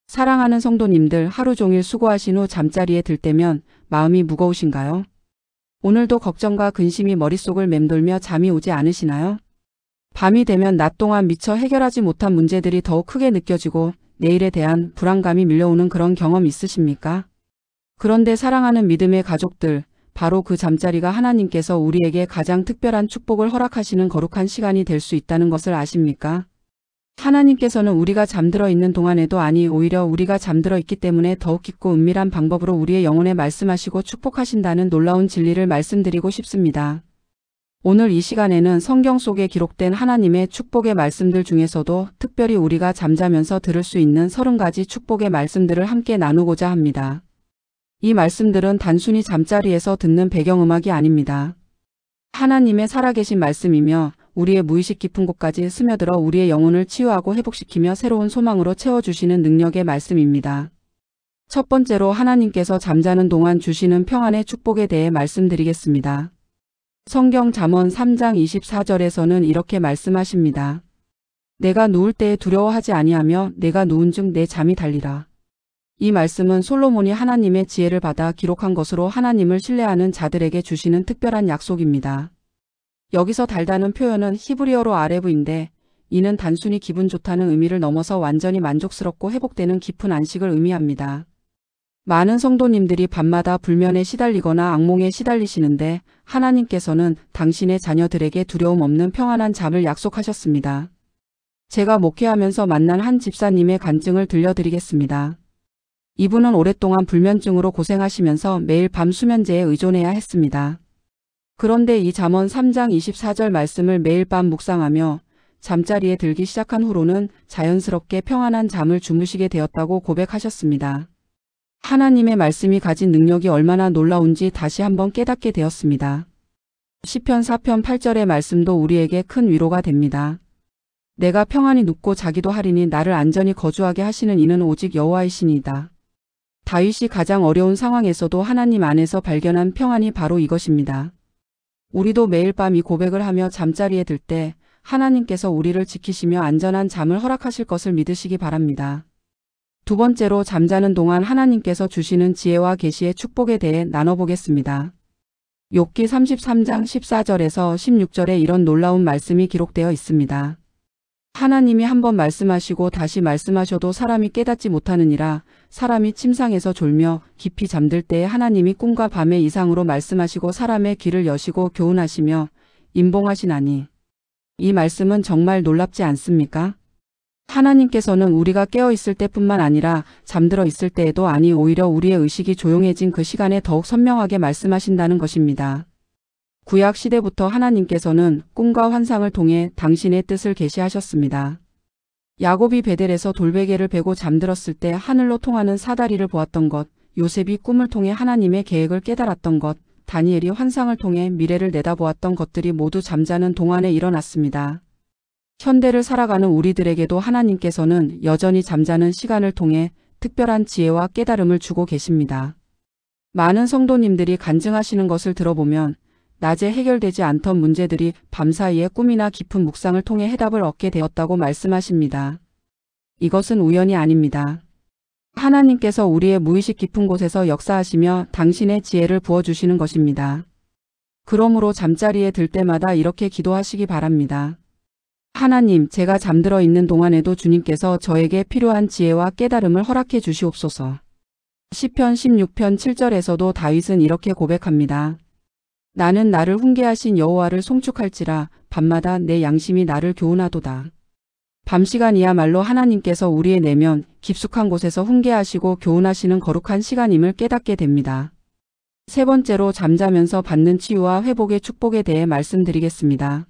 사랑하는 성도님들, 하루 종일 수고하신 후 잠자리에 들 때면 마음이 무거우신가요? 오늘도 걱정과 근심이 머릿속을 맴돌며 잠이 오지 않으시나요? 밤이 되면 낮 동안 미처 해결하지 못한 문제들이 더욱 크게 느껴지고 내일에 대한 불안감이 밀려오는 그런 경험 있으십니까? 그런데 사랑하는 믿음의 가족들, 바로 그 잠자리가 하나님께서 우리에게 가장 특별한 축복을 허락하시는 거룩한 시간이 될 수 있다는 것을 아십니까? 하나님께서는 우리가 잠들어 있는 동안에도, 아니 오히려 우리가 잠들어 있기 때문에 더욱 깊고 은밀한 방법으로 우리의 영혼에 말씀하시고 축복하신다는 놀라운 진리를 말씀드리고 싶습니다. 오늘 이 시간에는 성경 속에 기록된 하나님의 축복의 말씀들 중에서도 특별히 우리가 잠자면서 들을 수 있는 30가지 축복의 말씀들을 함께 나누고자 합니다. 이 말씀들은 단순히 잠자리에서 듣는 배경음악이 아닙니다. 하나님의 살아계신 말씀이며 우리의 무의식 깊은 곳까지 스며들어 우리의 영혼을 치유하고 회복시키며 새로운 소망으로 채워주시는 능력의 말씀입니다. 첫 번째로 하나님께서 잠자는 동안 주시는 평안의 축복에 대해 말씀드리겠습니다. 성경 잠언 3장 24절에서는 이렇게 말씀하십니다. 내가 누울 때에 두려워하지 아니하며 내가 누운 즉 내 잠이 달리라. 이 말씀은 솔로몬이 하나님의 지혜를 받아 기록한 것으로 하나님을 신뢰하는 자들에게 주시는 특별한 약속입니다. 여기서 달다는 표현은 히브리어로 아레브인데 이는 단순히 기분 좋다는 의미를 넘어서 완전히 만족스럽고 회복되는 깊은 안식을 의미합니다. 많은 성도님들이 밤마다 불면에 시달리거나 악몽에 시달리시는데 하나님께서는 당신의 자녀들에게 두려움 없는 평안한 잠을 약속하셨습니다. 제가 목회하면서 만난 한 집사님의 간증을 들려드리겠습니다. 이분은 오랫동안 불면증으로 고생하시면서 매일 밤 수면제에 의존해야 했습니다. 그런데 이 잠언 3장 24절 말씀을 매일 밤 묵상하며 잠자리에 들기 시작한 후로는 자연스럽게 평안한 잠을 주무시게 되었다고 고백하셨습니다. 하나님의 말씀이 가진 능력이 얼마나 놀라운지 다시 한번 깨닫게 되었습니다. 시편 4편 8절의 말씀도 우리에게 큰 위로가 됩니다. 내가 평안히 눕고 자기도 하리니 나를 안전히 거주하게 하시는 이는 오직 여호와이시니이다. 다윗이 가장 어려운 상황에서도 하나님 안에서 발견한 평안이 바로 이것입니다. 우리도 매일 밤 이 고백을 하며 잠자리에 들 때 하나님께서 우리를 지키시며 안전한 잠을 허락하실 것을 믿으시기 바랍니다. 두 번째로 잠자는 동안 하나님께서 주시는 지혜와 계시의 축복에 대해 나눠보겠습니다. 욥기 33장 14절에서 16절에 이런 놀라운 말씀이 기록되어 있습니다. 하나님이 한번 말씀하시고 다시 말씀하셔도 사람이 깨닫지 못하느니라. 사람이 침상에서 졸며 깊이 잠들 때에 하나님이 꿈과 밤의 이상으로 말씀하시고 사람의 귀를 여시고 교훈하시며 임봉하시나니. 이 말씀은 정말 놀랍지 않습니까? 하나님께서는 우리가 깨어있을 때뿐만 아니라 잠들어 있을 때에도, 아니 오히려 우리의 의식이 조용해진 그 시간에 더욱 선명하게 말씀하신다는 것입니다. 구약 시대부터 하나님께서는 꿈과 환상을 통해 당신의 뜻을 계시하셨습니다. 야곱이 베델에서 돌베개를 베고 잠들었을 때 하늘로 통하는 사다리를 보았던 것, 요셉이 꿈을 통해 하나님의 계획을 깨달았던 것, 다니엘이 환상을 통해 미래를 내다보았던 것들이 모두 잠자는 동안에 일어났습니다. 현대를 살아가는 우리들에게도 하나님께서는 여전히 잠자는 시간을 통해 특별한 지혜와 깨달음을 주고 계십니다. 많은 성도님들이 간증하시는 것을 들어보면 낮에 해결되지 않던 문제들이 밤사이에 꿈이나 깊은 묵상을 통해 해답을 얻게 되었다고 말씀하십니다. 이것은 우연이 아닙니다. 하나님께서 우리의 무의식 깊은 곳에서 역사하시며 당신의 지혜를 부어주시는 것입니다. 그러므로 잠자리에 들 때마다 이렇게 기도하시기 바랍니다. 하나님, 제가 잠들어 있는 동안에도 주님께서 저에게 필요한 지혜와 깨달음을 허락해 주시옵소서. 시편 16편 7절에서도 다윗은 이렇게 고백합니다. 나는 나를 훈계하신 여호와를 송축할지라 밤마다 내 양심이 나를 교훈하도다. 밤시간이야말로 하나님께서 우리의 내면 깊숙한 곳에서 훈계하시고 교훈하시는 거룩한 시간임을 깨닫게 됩니다. 세 번째로 잠자면서 받는 치유와 회복의 축복에 대해 말씀드리겠습니다.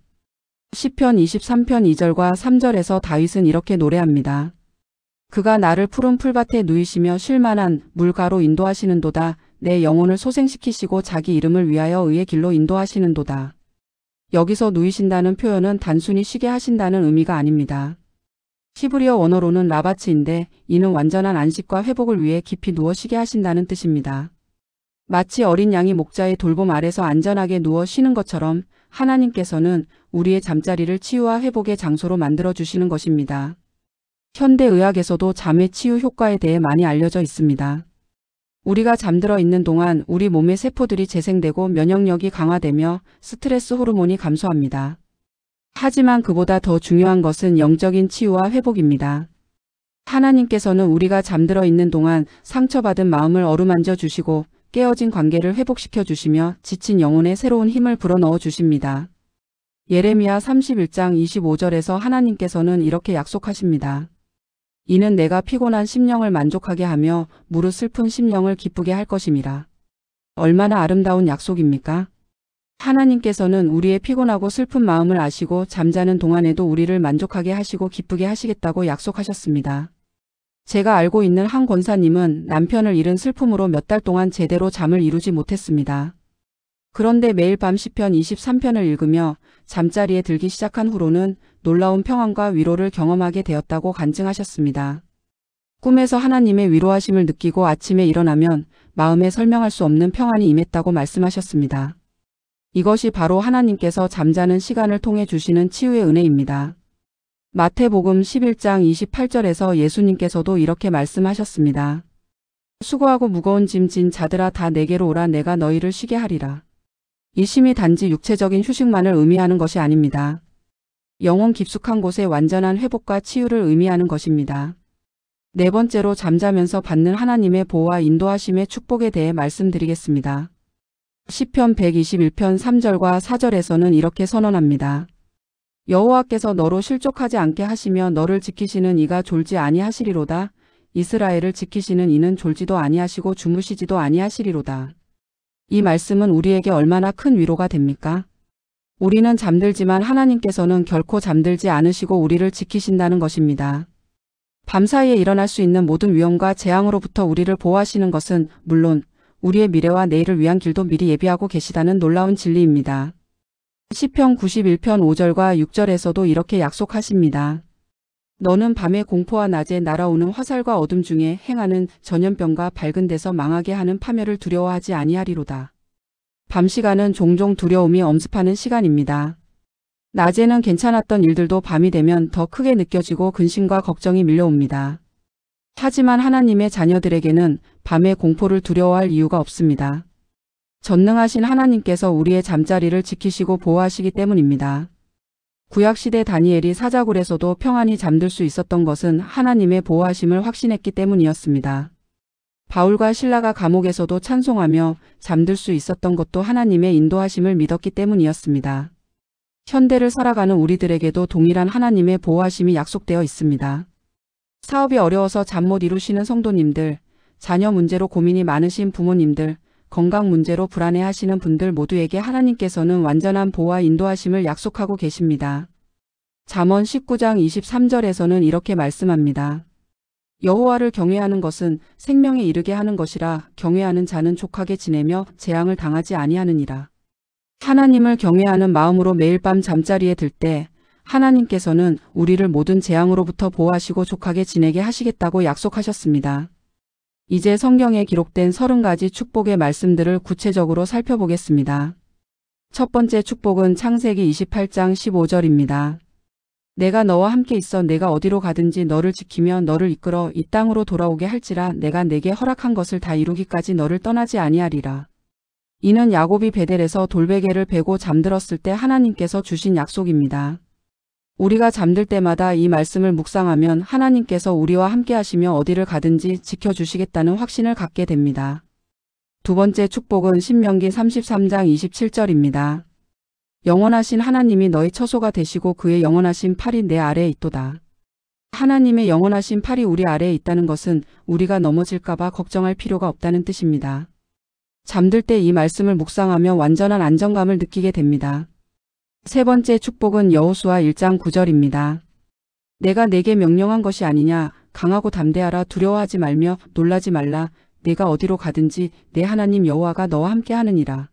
시편 23편 2절과 3절에서 다윗은 이렇게 노래합니다. 그가 나를 푸른 풀밭에 누이시며 쉴만한 물가로 인도하시는도다. 내 영혼을 소생시키시고 자기 이름을 위하여 의의 길로 인도하시는도다. 여기서 누이신다는 표현은 단순히 쉬게 하신다는 의미가 아닙니다. 히브리어 원어로는 라바츠인데 이는 완전한 안식과 회복을 위해 깊이 누워 쉬게 하신다는 뜻입니다. 마치 어린 양이 목자의 돌봄 아래서 안전하게 누워 쉬는 것처럼 하나님께서는 우리의 잠자리를 치유와 회복의 장소로 만들어 주시는 것입니다. 현대의학에서도 잠의 치유 효과에 대해 많이 알려져 있습니다. 우리가 잠들어 있는 동안 우리 몸의 세포들이 재생되고 면역력이 강화되며 스트레스 호르몬이 감소합니다. 하지만 그보다 더 중요한 것은 영적인 치유와 회복입니다. 하나님께서는 우리가 잠들어 있는 동안 상처받은 마음을 어루만져 주시고 깨어진 관계를 회복시켜 주시며 지친 영혼에 새로운 힘을 불어넣어 주십니다. 예레미야 31장 25절에서 하나님께서는 이렇게 약속하십니다. 이는 내가 피곤한 심령을 만족하게 하며 무릇 슬픈 심령을 기쁘게 할 것임이라. 얼마나 아름다운 약속입니까? 하나님께서는 우리의 피곤하고 슬픈 마음을 아시고 잠자는 동안에도 우리를 만족하게 하시고 기쁘게 하시겠다고 약속하셨습니다. 제가 알고 있는 한 권사님은 남편을 잃은 슬픔으로 몇 달 동안 제대로 잠을 이루지 못했습니다. 그런데 매일 밤 시편 23편을 읽으며 잠자리에 들기 시작한 후로는 놀라운 평안과 위로를 경험하게 되었다고 간증하셨습니다. 꿈에서 하나님의 위로하심을 느끼고 아침에 일어나면 마음에 설명할 수 없는 평안이 임했다고 말씀하셨습니다. 이것이 바로 하나님께서 잠자는 시간을 통해 주시는 치유의 은혜입니다. 마태복음 11장 28절에서 예수님께서도 이렇게 말씀하셨습니다. 수고하고 무거운 짐 진 자들아 다 내게로 오라 내가 너희를 쉬게 하리라. 이 쉼이 단지 육체적인 휴식만을 의미하는 것이 아닙니다. 영혼 깊숙한 곳의 완전한 회복과 치유를 의미하는 것입니다. 네 번째로 잠자면서 받는 하나님의 보호와 인도하심의 축복에 대해 말씀드리겠습니다. 시편 121편 3절과 4절에서는 이렇게 선언합니다. 여호와께서 너로 실족하지 않게 하시며 너를 지키시는 이가 졸지 아니하시리로다. 이스라엘을 지키시는 이는 졸지도 아니하시고 주무시지도 아니하시리로다. 이 말씀은 우리에게 얼마나 큰 위로가 됩니까? 우리는 잠들지만 하나님께서는 결코 잠들지 않으시고 우리를 지키신다는 것입니다. 밤사이에 일어날 수 있는 모든 위험과 재앙으로부터 우리를 보호하시는 것은 물론 우리의 미래와 내일을 위한 길도 미리 예비하고 계시다는 놀라운 진리입니다. 시편 91편 5절과 6절에서도 이렇게 약속하십니다. 너는 밤의 공포와 낮에 날아오는 화살과 어둠 중에 행하는 전염병과 밝은 데서 망하게 하는 파멸을 두려워하지 아니하리로다. 밤 시간은 종종 두려움이 엄습하는 시간입니다. 낮에는 괜찮았던 일들도 밤이 되면 더 크게 느껴지고 근심과 걱정이 밀려옵니다. 하지만 하나님의 자녀들에게는 밤의 공포를 두려워할 이유가 없습니다. 전능하신 하나님께서 우리의 잠자리를 지키시고 보호하시기 때문입니다. 구약시대 다니엘이 사자굴에서도 평안히 잠들 수 있었던 것은 하나님의 보호하심을 확신했기 때문이었습니다. 바울과 실라가 감옥에서도 찬송하며 잠들 수 있었던 것도 하나님의 인도하심을 믿었기 때문이었습니다. 현대를 살아가는 우리들에게도 동일한 하나님의 보호하심이 약속되어 있습니다. 사업이 어려워서 잠 못 이루시는 성도님들, 자녀 문제로 고민이 많으신 부모님들, 건강 문제로 불안해하시는 분들 모두에게 하나님께서는 완전한 보호와 인도하심을 약속하고 계십니다. 잠언 19장 23절에서는 이렇게 말씀합니다. 여호와를 경외하는 것은 생명에 이르게 하는 것이라 경외하는 자는 족하게 지내며 재앙을 당하지 아니하느니라. 하나님을 경외하는 마음으로 매일 밤 잠자리에 들 때 하나님께서는 우리를 모든 재앙으로부터 보호하시고 족하게 지내게 하시겠다고 약속하셨습니다. 이제 성경에 기록된 30가지 축복의 말씀들을 구체적으로 살펴보겠습니다. 첫 번째 축복은 창세기 28장 15절입니다. 내가 너와 함께 있어 내가 어디로 가든지 너를 지키며 너를 이끌어 이 땅으로 돌아오게 할지라 내가 내게 허락한 것을 다 이루기까지 너를 떠나지 아니하리라. 이는 야곱이 베델에서 돌베개를 베고 잠들었을 때 하나님께서 주신 약속입니다. 우리가 잠들 때마다 이 말씀을 묵상하면 하나님께서 우리와 함께 하시며 어디를 가든지 지켜주시겠다는 확신을 갖게 됩니다. 두 번째 축복은 신명기 33장 27절입니다. 영원하신 하나님이 너의 처소가 되시고 그의 영원하신 팔이 내 아래에 있도다. 하나님의 영원하신 팔이 우리 아래에 있다는 것은 우리가 넘어질까봐 걱정할 필요가 없다는 뜻입니다. 잠들 때 이 말씀을 묵상하며 완전한 안정감을 느끼게 됩니다. 세 번째 축복은 여호수아 1장 9절입니다. 내가 내게 명령한 것이 아니냐 강하고 담대하라 두려워하지 말며 놀라지 말라 내가 어디로 가든지 내 하나님 여호와가 너와 함께 하느니라.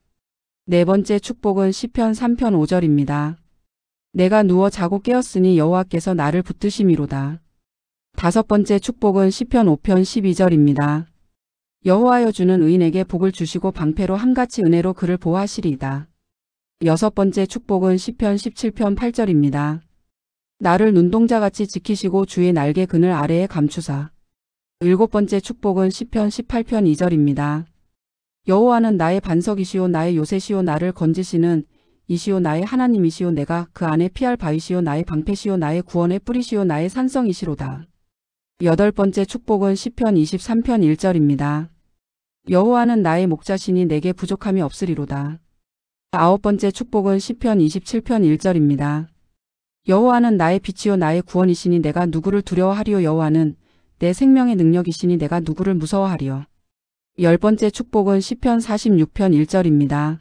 네 번째 축복은 시편 3편 5절입니다. 내가 누워 자고 깨었으니 여호와께서 나를 붙드심이로다. 다섯 번째 축복은 시편 5편 12절입니다. 여호와여 주는 의인에게 복을 주시고 방패로 함같이 은혜로 그를 보호하시리이다. 여섯 번째 축복은 시편 17편 8절입니다. 나를 눈동자같이 지키시고 주의 날개 그늘 아래에 감추사. 7번째 축복은 시편 18편 2절입니다. 여호와는 나의 반석이시오 나의 요새시오 나를 건지시는 이시오 나의 하나님이시오 내가 그 안에 피할 바위시오 나의 방패시오 나의 구원의 뿌리시오 나의 산성이시로다. 8번째 축복은 시편 23편 1절입니다. 여호와는 나의 목자시니 내게 부족함이 없으리로다. 9번째 축복은 시편 27편 1절입니다. 여호와는 나의 빛이요 나의 구원이시니 내가 누구를 두려워하리요 여호와는 내 생명의 능력이시니 내가 누구를 무서워하리요. 10번째 축복은 시편 46편 1절입니다.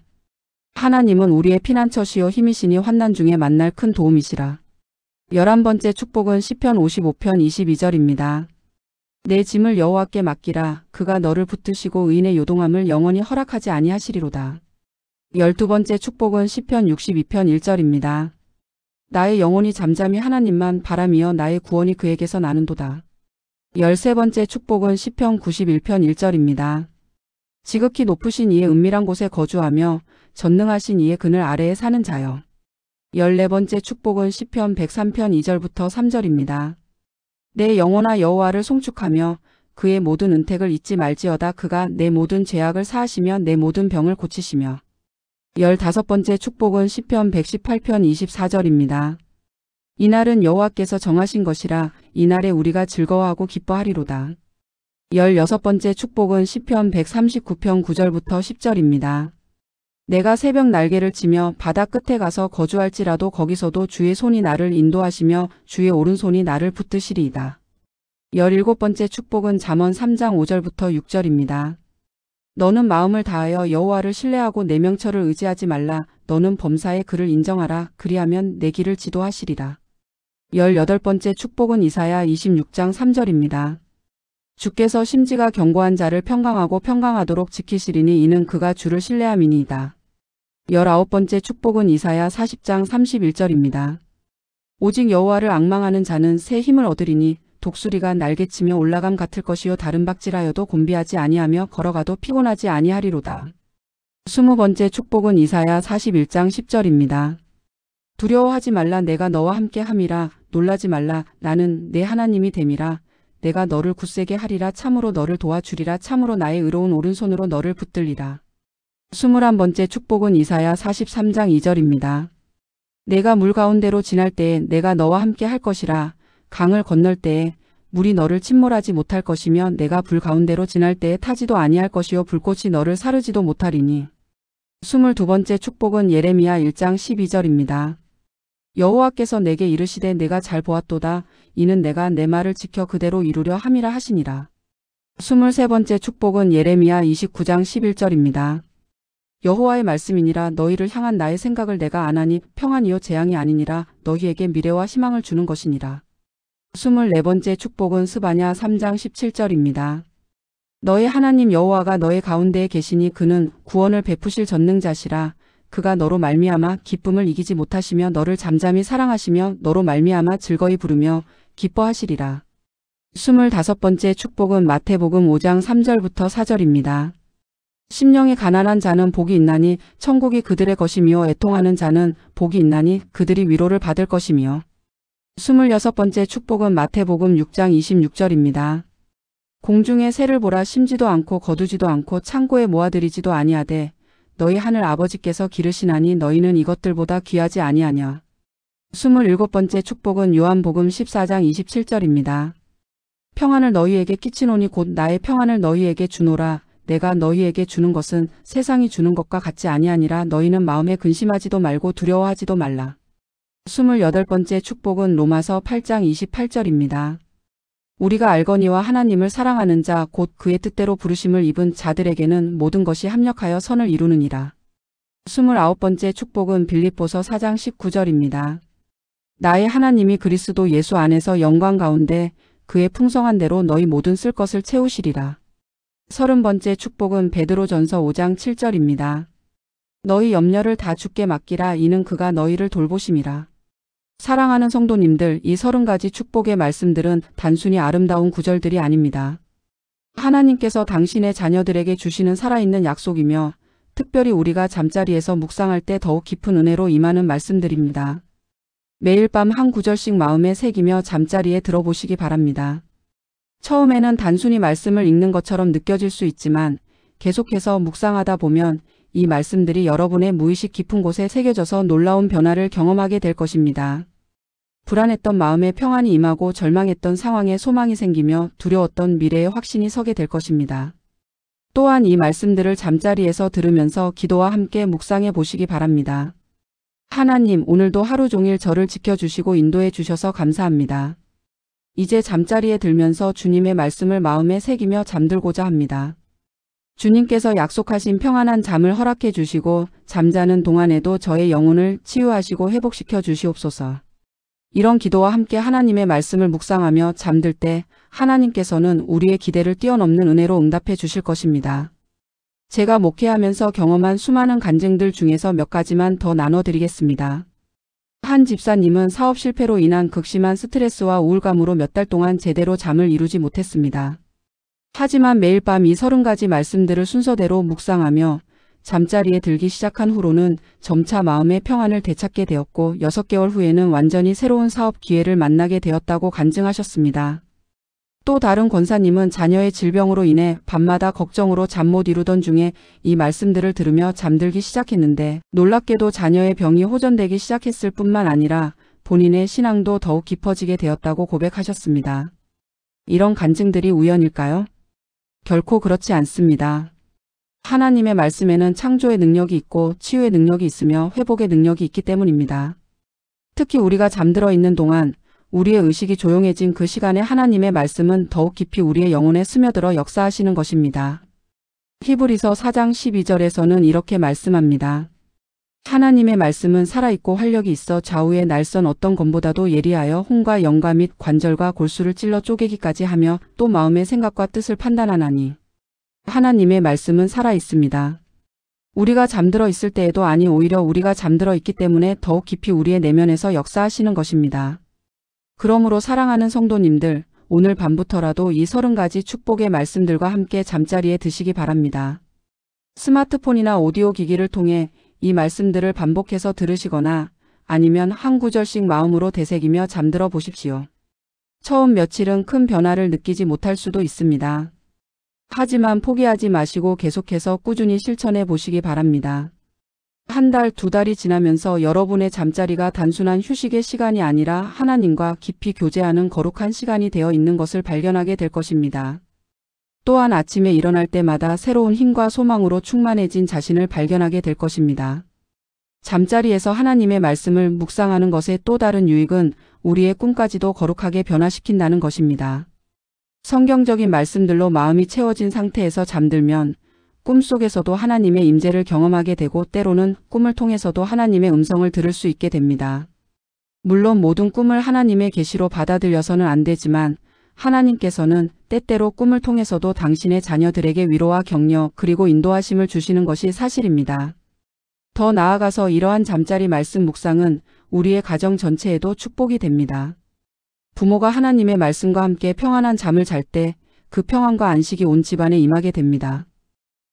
하나님은 우리의 피난처시요 힘이시니 환난 중에 만날 큰 도움이시라. 11번째 축복은 시편 55편 22절입니다. 내 짐을 여호와께 맡기라 그가 너를 붙드시고 의인의 요동함을 영원히 허락하지 아니하시리로다. 12번째 축복은 시편 62편 1절입니다. 나의 영혼이 잠잠히 하나님만 바라미어 나의 구원이 그에게서 나는도다. 13번째 축복은 시편 91편 1절입니다. 지극히 높으신 이의 은밀한 곳에 거주하며 전능하신 이의 그늘 아래에 사는 자여. 14번째 축복은 시편 103편 2절부터 3절입니다. 내 영혼아 여호와를 송축하며 그의 모든 은택을 잊지 말지어다 그가 내 모든 죄악을 사하시며 내 모든 병을 고치시며. 15번째 축복은 시편 118편 24절입니다. 이날은 여호와께서 정하신 것이라 이날에 우리가 즐거워하고 기뻐하리로다. 16번째 축복은 시편 139편 9절부터 10절입니다. 내가 새벽 날개를 치며 바다 끝에 가서 거주할지라도 거기서도 주의 손이 나를 인도하시며 주의 오른손이 나를 붙드시리이다. 17번째 축복은 잠언 3장 5절부터 6절입니다. 너는 마음을 다하여 여호와를 신뢰하고 내 명철을 의지하지 말라. 너는 범사에 그를 인정하라. 그리하면 내 길을 지도하시리라. 18번째 축복은 이사야 26장 3절입니다. 주께서 심지가 견고한 자를 평강하고 평강하도록 지키시리니 이는 그가 주를 신뢰함이니이다. 19번째 축복은 이사야 40장 31절입니다. 오직 여호와를 앙망하는 자는 새 힘을 얻으리니 독수리가 날개치며 올라감 같을 것이요 다른 박질하여도 곤비하지 아니하며 걸어가도 피곤하지 아니하리로다. 20번째 축복은 이사야 41장 10절입니다. 두려워하지 말라 내가 너와 함께 함이라 놀라지 말라 나는 내 하나님이 됨이라 내가 너를 굳세게 하리라 참으로 너를 도와주리라 참으로 나의 의로운 오른손으로 너를 붙들리라. 21번째 축복은 이사야 43장 2절입니다. 내가 물 가운데로 지날 때에 내가 너와 함께 할 것이라 강을 건널 때에 물이 너를 침몰하지 못할 것이며 내가 불 가운데로 지날 때에 타지도 아니할 것이요 불꽃이 너를 사르지도 못하리니. 22번째 축복은 예레미야 1장 12절입니다. 여호와께서 내게 이르시되 내가 잘 보았도다. 이는 내가 내 말을 지켜 그대로 이루려 함이라 하시니라. 23번째 축복은 예레미야 29장 11절입니다. 여호와의 말씀이니라 너희를 향한 나의 생각을 내가 아나니 평안이요 재앙이 아니니라 너희에게 미래와 희망을 주는 것이니라. 24번째 축복은 스바냐 3장 17절입니다. 너의 하나님 여호와가 너의 가운데에 계시니 그는 구원을 베푸실 전능자시라. 그가 너로 말미암아 기쁨을 이기지 못하시며 너를 잠잠히 사랑하시며 너로 말미암아 즐거이 부르며 기뻐하시리라. 25번째 축복은 마태복음 5장 3절부터 4절입니다. 심령이 가난한 자는 복이 있나니 천국이 그들의 것이며 애통하는 자는 복이 있나니 그들이 위로를 받을 것이며. 26번째 축복은 마태복음 6장 26절입니다. 공중의 새를 보라 심지도 않고 거두지도 않고 창고에 모아들이지도 아니하되 너희 하늘 아버지께서 기르시나니 너희는 이것들보다 귀하지 아니하냐. 27번째 축복은 요한복음 14장 27절입니다. 평안을 너희에게 끼치노니 곧 나의 평안을 너희에게 주노라. 내가 너희에게 주는 것은 세상이 주는 것과 같지 아니하니라. 너희는 마음에 근심하지도 말고 두려워하지도 말라. 28번째 축복은 로마서 8장 28절입니다. 우리가 알거니와 하나님을 사랑하는 자 곧 그의 뜻대로 부르심을 입은 자들에게는 모든 것이 합력하여 선을 이루느니라. 29번째 축복은 빌립보서 4장 19절입니다. 나의 하나님이 그리스도 예수 안에서 영광 가운데 그의 풍성한 대로 너희 모든 쓸 것을 채우시리라. 30번째 축복은 베드로전서 5장 7절입니다. 너희 염려를 다 주께 맡기라. 이는 그가 너희를 돌보심이라. 사랑하는 성도님들, 이 30가지 축복의 말씀들은 단순히 아름다운 구절들이 아닙니다. 하나님께서 당신의 자녀들에게 주시는 살아있는 약속이며 특별히 우리가 잠자리에서 묵상할 때 더욱 깊은 은혜로 임하는 말씀들입니다. 매일 밤 한 구절씩 마음에 새기며 잠자리에 들어보시기 바랍니다. 처음에는 단순히 말씀을 읽는 것처럼 느껴질 수 있지만 계속해서 묵상하다 보면 이 말씀들이 여러분의 무의식 깊은 곳에 새겨져서 놀라운 변화를 경험하게 될 것입니다. 불안했던 마음에 평안이 임하고 절망했던 상황에 소망이 생기며 두려웠던 미래에 확신이 서게 될 것입니다. 또한 이 말씀들을 잠자리에서 들으면서 기도와 함께 묵상해 보시기 바랍니다. 하나님, 오늘도 하루 종일 저를 지켜주시고 인도해 주셔서 감사합니다. 이제 잠자리에 들면서 주님의 말씀을 마음에 새기며 잠들고자 합니다. 주님께서 약속하신 평안한 잠을 허락해 주시고 잠자는 동안에도 저의 영혼을 치유하시고 회복시켜 주시옵소서. 이런 기도와 함께 하나님의 말씀을 묵상하며 잠들 때 하나님께서는 우리의 기대를 뛰어넘는 은혜로 응답해 주실 것입니다. 제가 목회하면서 경험한 수많은 간증들 중에서 몇 가지만 더 나눠드리겠습니다. 한 집사님은 사업 실패로 인한 극심한 스트레스와 우울감으로 몇 달 동안 제대로 잠을 이루지 못했습니다. 하지만 매일 밤 이 30가지 말씀들을 순서대로 묵상하며 잠자리에 들기 시작한 후로는 점차 마음의 평안을 되찾게 되었고 6개월 후에는 완전히 새로운 사업 기회를 만나게 되었다고 간증하셨습니다. 또 다른 권사님은 자녀의 질병으로 인해 밤마다 걱정으로 잠 못 이루던 중에 이 말씀들을 들으며 잠들기 시작했는데 놀랍게도 자녀의 병이 호전되기 시작했을 뿐만 아니라 본인의 신앙도 더욱 깊어지게 되었다고 고백하셨습니다. 이런 간증들이 우연일까요? 결코 그렇지 않습니다. 하나님의 말씀에는 창조의 능력이 있고 치유의 능력이 있으며 회복의 능력이 있기 때문입니다. 특히 우리가 잠들어 있는 동안 우리의 의식이 조용해진 그 시간에 하나님의 말씀은 더욱 깊이 우리의 영혼에 스며들어 역사하시는 것입니다. 히브리서 4장 12절에서는 이렇게 말씀합니다. 하나님의 말씀은 살아있고 활력이 있어 좌우의 날선 어떤 검보다도 예리하여 혼과 영과 및 관절과 골수를 찔러 쪼개기까지 하며 또 마음의 생각과 뜻을 판단하나니. 하나님의 말씀은 살아있습니다. 우리가 잠들어 있을 때에도 아니 오히려 우리가 잠들어 있기 때문에 더욱 깊이 우리의 내면에서 역사하시는 것입니다. 그러므로 사랑하는 성도님들, 오늘 밤부터라도 이 30가지 축복의 말씀들과 함께 잠자리에 드시기 바랍니다. 스마트폰이나 오디오 기기를 통해 이 말씀들을 반복해서 들으시거나 아니면 한 구절씩 마음으로 되새기며 잠들어 보십시오. 처음 며칠은 큰 변화를 느끼지 못할 수도 있습니다. 하지만 포기하지 마시고 계속해서 꾸준히 실천해 보시기 바랍니다. 한 달, 2달이 지나면서 여러분의 잠자리가 단순한 휴식의 시간이 아니라 하나님과 깊이 교제하는 거룩한 시간이 되어 있는 것을 발견하게 될 것입니다. 또한 아침에 일어날 때마다 새로운 힘과 소망으로 충만해진 자신을 발견하게 될 것입니다. 잠자리에서 하나님의 말씀을 묵상하는 것의 또 다른 유익은 우리의 꿈까지도 거룩하게 변화시킨다는 것입니다. 성경적인 말씀들로 마음이 채워진 상태에서 잠들면 꿈속에서도 하나님의 임재를 경험하게 되고 때로는 꿈을 통해서도 하나님의 음성을 들을 수 있게 됩니다. 물론 모든 꿈을 하나님의 계시로 받아들여서는 안 되지만 하나님께서는 때때로 꿈을 통해서도 당신의 자녀들에게 위로와 격려 그리고 인도하심을 주시는 것이 사실입니다. 더 나아가서 이러한 잠자리 말씀 묵상은 우리의 가정 전체에도 축복이 됩니다. 부모가 하나님의 말씀과 함께 평안한 잠을 잘 때 그 평안과 안식이 온 집안에 임하게 됩니다.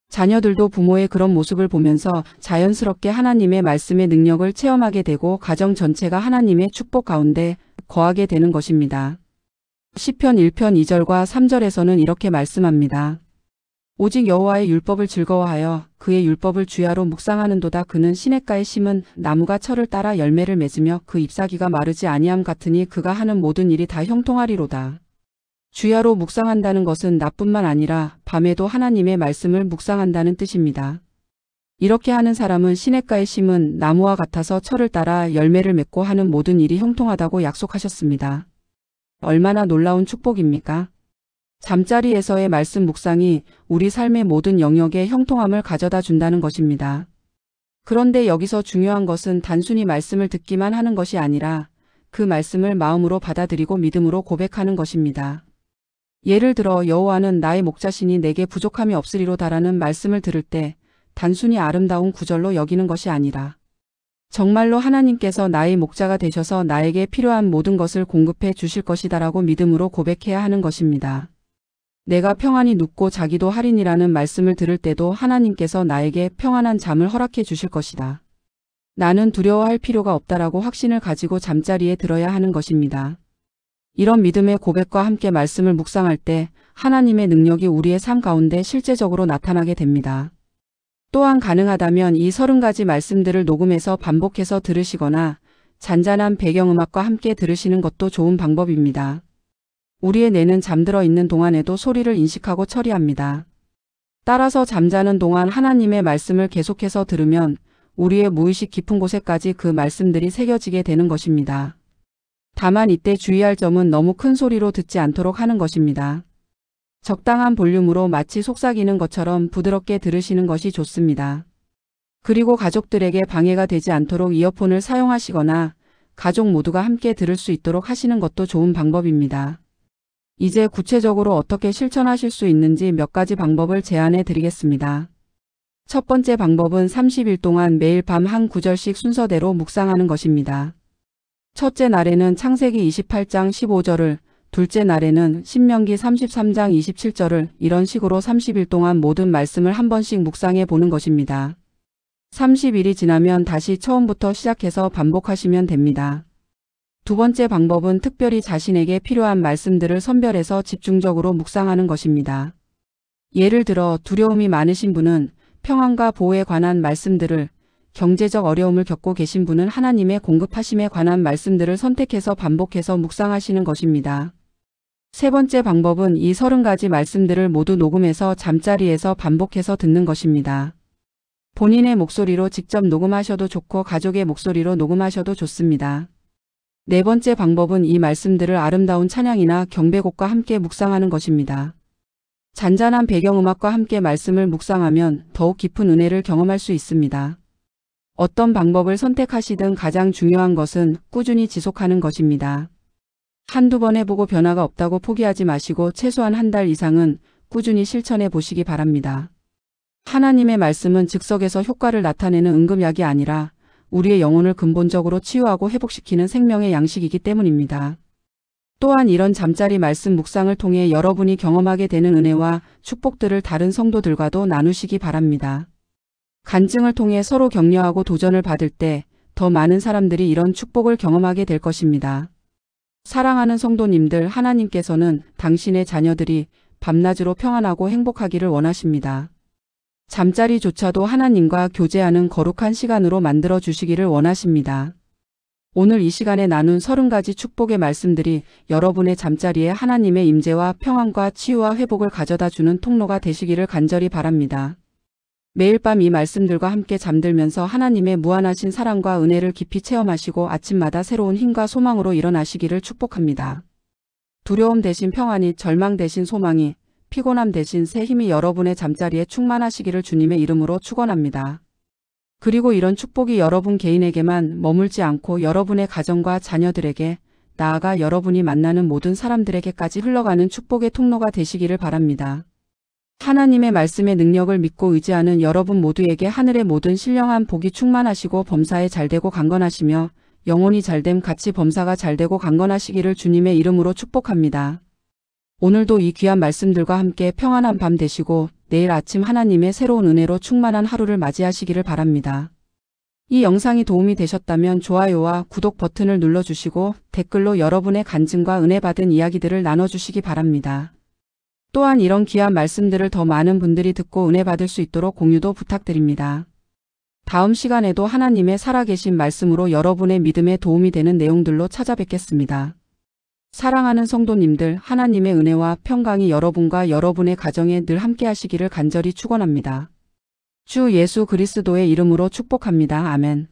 자녀들도 부모의 그런 모습을 보면서 자연스럽게 하나님의 말씀의 능력을 체험하게 되고 가정 전체가 하나님의 축복 가운데 거하게 되는 것입니다. 시편 1편 2절과 3절에서는 이렇게 말씀합니다. 오직 여호와의 율법을 즐거워하여 그의 율법을 주야로 묵상하는도다. 그는 시냇가에 심은 나무가 철을 따라 열매를 맺으며 그 잎사귀가 마르지 아니함 같으니 그가 하는 모든 일이 다 형통하리로다. 주야로 묵상한다는 것은 낮뿐만 아니라 밤에도 하나님의 말씀을 묵상한다는 뜻입니다. 이렇게 하는 사람은 시냇가에 심은 나무와 같아서 철을 따라 열매를 맺고 하는 모든 일이 형통하다고 약속하셨습니다. 얼마나 놀라운 축복입니까? 잠자리에서의 말씀 묵상이 우리 삶의 모든 영역에 형통함을 가져다 준다는 것입니다. 그런데 여기서 중요한 것은 단순히 말씀을 듣기만 하는 것이 아니라 그 말씀을 마음으로 받아들이고 믿음으로 고백하는 것입니다. 예를 들어 여호와는 나의 목자시니 내게 부족함이 없으리로다라는 말씀을 들을 때 단순히 아름다운 구절로 여기는 것이 아니라 정말로 하나님께서 나의 목자가 되셔서 나에게 필요한 모든 것을 공급해 주실 것이다라고 믿음으로 고백해야 하는 것입니다. 내가 평안히 눕고 자기도 하리니라는 말씀을 들을 때도 하나님께서 나에게 평안한 잠을 허락해 주실 것이다. 나는 두려워할 필요가 없다라고 확신을 가지고 잠자리에 들어야 하는 것입니다. 이런 믿음의 고백과 함께 말씀을 묵상할 때 하나님의 능력이 우리의 삶 가운데 실제적으로 나타나게 됩니다. 또한 가능하다면 이 30가지 말씀들을 녹음해서 반복해서 들으시거나 잔잔한 배경음악과 함께 들으시는 것도 좋은 방법입니다. 우리의 뇌는 잠들어 있는 동안에도 소리를 인식하고 처리합니다. 따라서 잠자는 동안 하나님의 말씀을 계속해서 들으면 우리의 무의식 깊은 곳에까지 그 말씀들이 새겨지게 되는 것입니다. 다만 이때 주의할 점은 너무 큰 소리로 듣지 않도록 하는 것입니다. 적당한 볼륨으로 마치 속삭이는 것처럼 부드럽게 들으시는 것이 좋습니다. 그리고 가족들에게 방해가 되지 않도록 이어폰을 사용하시거나 가족 모두가 함께 들을 수 있도록 하시는 것도 좋은 방법입니다. 이제 구체적으로 어떻게 실천하실 수 있는지 몇 가지 방법을 제안해 드리겠습니다. 첫 번째 방법은 30일 동안 매일 밤 한 구절씩 순서대로 묵상하는 것입니다. 첫째 날에는 창세기 28장 15절을, 둘째 날에는 신명기 33장 27절을 이런 식으로 30일 동안 모든 말씀을 한 번씩 묵상해 보는 것입니다. 30일이 지나면 다시 처음부터 시작해서 반복하시면 됩니다. 두 번째 방법은 특별히 자신에게 필요한 말씀들을 선별해서 집중적으로 묵상하는 것입니다. 예를 들어 두려움이 많으신 분은 평안과 보호에 관한 말씀들을, 경제적 어려움을 겪고 계신 분은 하나님의 공급하심에 관한 말씀들을 선택해서 반복해서 묵상하시는 것입니다. 세 번째 방법은 이 30가지 말씀들을 모두 녹음해서 잠자리에서 반복해서 듣는 것입니다. 본인의 목소리로 직접 녹음하셔도 좋고 가족의 목소리로 녹음하셔도 좋습니다. 네 번째 방법은 이 말씀들을 아름다운 찬양이나 경배곡과 함께 묵상하는 것입니다. 잔잔한 배경음악과 함께 말씀을 묵상하면 더욱 깊은 은혜를 경험할 수 있습니다. 어떤 방법을 선택하시든 가장 중요한 것은 꾸준히 지속하는 것입니다. 한두 번 해보고 변화가 없다고 포기하지 마시고 최소한 한 달 이상은 꾸준히 실천해 보시기 바랍니다. 하나님의 말씀은 즉석에서 효과를 나타내는 응급약이 아니라 우리의 영혼을 근본적으로 치유하고 회복시키는 생명의 양식이기 때문입니다. 또한 이런 잠자리 말씀 묵상을 통해 여러분이 경험하게 되는 은혜와 축복들을 다른 성도들과도 나누시기 바랍니다. 간증을 통해 서로 격려하고 도전을 받을 때 더 많은 사람들이 이런 축복을 경험하게 될 것입니다. 사랑하는 성도님들, 하나님께서는 당신의 자녀들이 밤낮으로 평안하고 행복하기를 원하십니다. 잠자리조차도 하나님과 교제하는 거룩한 시간으로 만들어 주시기를 원하십니다. 오늘 이 시간에 나눈 30가지 축복의 말씀들이 여러분의 잠자리에 하나님의 임재와 평안과 치유와 회복을 가져다 주는 통로가 되시기를 간절히 바랍니다. 매일 밤 이 말씀들과 함께 잠들면서 하나님의 무한하신 사랑과 은혜를 깊이 체험하시고 아침마다 새로운 힘과 소망으로 일어나시기를 축복합니다. 두려움 대신 평안이, 절망 대신 소망이, 피곤함 대신 새 힘이 여러분의 잠자리에 충만하시기를 주님의 이름으로 축원합니다. 그리고 이런 축복이 여러분 개인에게만 머물지 않고 여러분의 가정과 자녀들에게, 나아가 여러분이 만나는 모든 사람들에게까지 흘러가는 축복의 통로가 되시기를 바랍니다. 하나님의 말씀의 능력을 믿고 의지하는 여러분 모두에게 하늘의 모든 신령한 복이 충만하시고 범사에 잘되고 강건하시며 영혼이 잘됨 같이 범사가 잘되고 강건하시기를 주님의 이름으로 축복합니다. 오늘도 이 귀한 말씀들과 함께 평안한 밤 되시고 내일 아침 하나님의 새로운 은혜로 충만한 하루를 맞이하시기를 바랍니다. 이 영상이 도움이 되셨다면 좋아요와 구독 버튼을 눌러주시고 댓글로 여러분의 간증과 은혜 받은 이야기들을 나눠주시기 바랍니다. 또한 이런 귀한 말씀들을 더 많은 분들이 듣고 은혜 받을 수 있도록 공유도 부탁드립니다. 다음 시간에도 하나님의 살아계신 말씀으로 여러분의 믿음에 도움이 되는 내용들로 찾아뵙겠습니다. 사랑하는 성도님들, 하나님의 은혜와 평강이 여러분과 여러분의 가정에 늘 함께 하시기를 간절히 축원합니다. 주 예수 그리스도의 이름으로 축복합니다. 아멘.